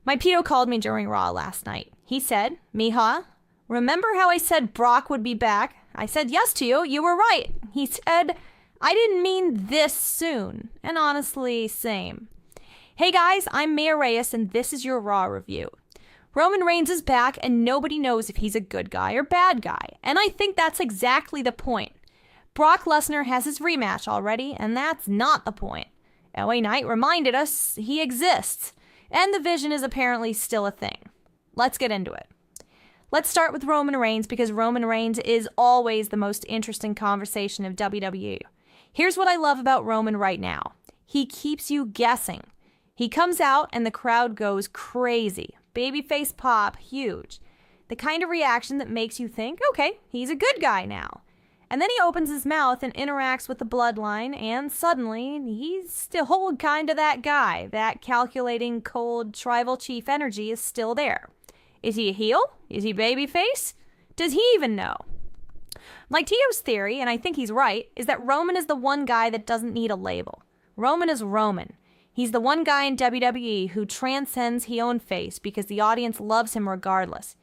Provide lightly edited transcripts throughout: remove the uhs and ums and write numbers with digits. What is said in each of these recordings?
My Pito called me during Raw last night. He said, Mija, remember how I said Brock would be back? I said yes to you. You were right. He said, I didn't mean this soon. And honestly, same. Hey guys, I'm Reyes, and this is your Raw review. Roman Reigns is back, and nobody knows if he's a good guy or bad guy. And I think that's exactly the point. Brock Lesnar has his rematch already, and that's not the point. LA Knight reminded us he exists, and the Vision is apparently still a thing. Let's get into it. Let's start with Roman Reigns, because Roman Reigns is always the most interesting conversation of WWE. Here's what I love about Roman right now. He keeps you guessing. He comes out and the crowd goes crazy. Babyface pop, huge. The kind of reaction that makes you think, okay, he's a good guy now. And then he opens his mouth and interacts with the bloodline, and suddenly he's still kind of that guy. That calculating, cold, tribal chief energy is still there. Is he a heel? Is he babyface? Does he even know? Like Tio's theory, and I think he's right, is that Roman is the one guy that doesn't need a label. Roman is Roman. He's the one guy in WWE who transcends heel and face because the audience loves him regardless.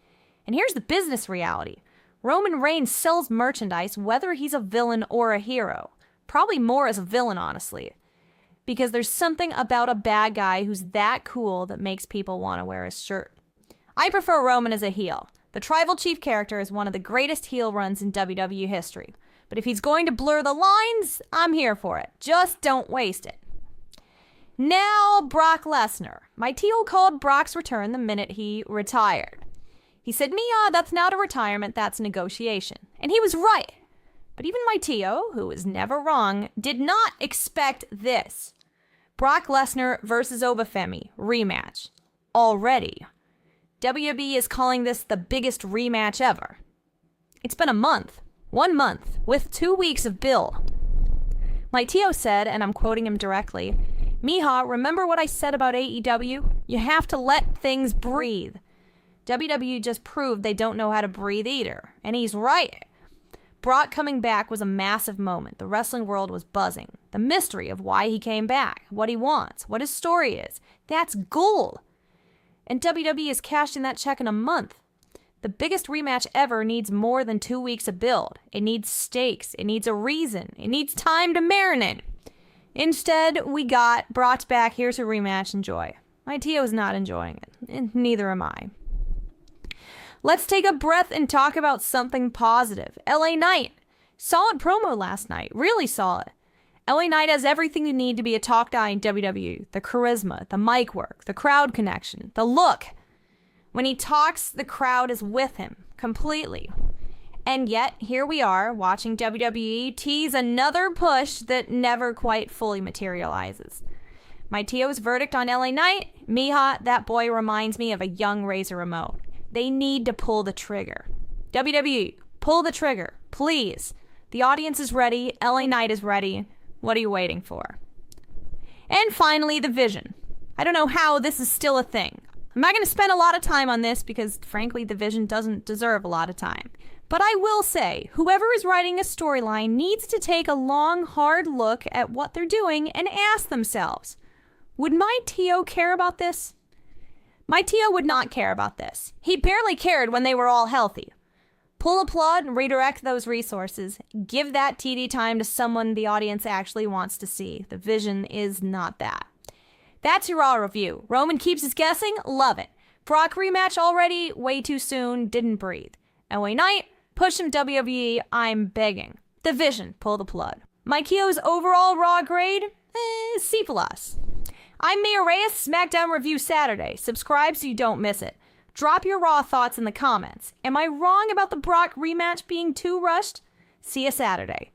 And here's the business reality. Roman Reigns sells merchandise whether he's a villain or a hero. Probably more as a villain, honestly. Because there's something about a bad guy who's that cool that makes people want to wear his shirt. I prefer Roman as a heel. The Tribal Chief character is one of the greatest heel runs in WWE history. But if he's going to blur the lines, I'm here for it. Just don't waste it. Now, Brock Lesnar. My Tio called Brock's return the minute he retired. He said, Mia, that's not a retirement, that's a negotiation. And he was right. But even my Tio, who is never wrong, did not expect this. Brock Lesnar versus Obafemi rematch. Already. WWE is calling this the biggest rematch ever. It's been a month. 1 month. With 2 weeks of build. My Tio said, and I'm quoting him directly, Mija, remember what I said about AEW? You have to let things breathe. WWE just proved they don't know how to breathe either. And he's right. Brock coming back was a massive moment. The wrestling world was buzzing. The mystery of why he came back, what he wants, what his story is. That's gold. And WWE is cashing that check in a month. The biggest rematch ever needs more than 2 weeks of build. It needs stakes. It needs a reason. It needs time to marinate. Instead, we got brought back, here's a rematch, enjoy. My Tio's not enjoying it, and neither am I. Let's take a breath and talk about something positive. LA Knight. Solid promo last night, really solid. LA Knight has everything you need to be a top guy in WWE. The charisma, the mic work, the crowd connection, the look. When he talks, the crowd is with him, completely. And yet, here we are, watching WWE tease another push that never quite fully materializes. My Tio's verdict on LA Knight? Mija, that boy reminds me of a young Razor Remote. They need to pull the trigger. WWE, pull the trigger, please. The audience is ready, LA Knight is ready. What are you waiting for? And finally, the Vision. I don't know how this is still a thing. I'm not going to spend a lot of time on this because, frankly, the Vision doesn't deserve a lot of time. But I will say, whoever is writing a storyline needs to take a long, hard look at what they're doing and ask themselves, would my Tio care about this? My Tio would not care about this. He barely cared when they were all healthy. Pull a plug and redirect those resources. Give that TD time to someone the audience actually wants to see. The Vision is not that. That's your Raw review. Roman keeps us guessing. Love it. Brock rematch already. Way too soon. Didn't breathe. LA Knight. Push him WWE. I'm begging. The Vision. Pull the plug. My Tio's overall Raw grade? C+. I'm Reyes. SmackDown Review Saturday. Subscribe so you don't miss it. Drop your Raw thoughts in the comments. Am I wrong about the Brock rematch being too rushed? See you Saturday.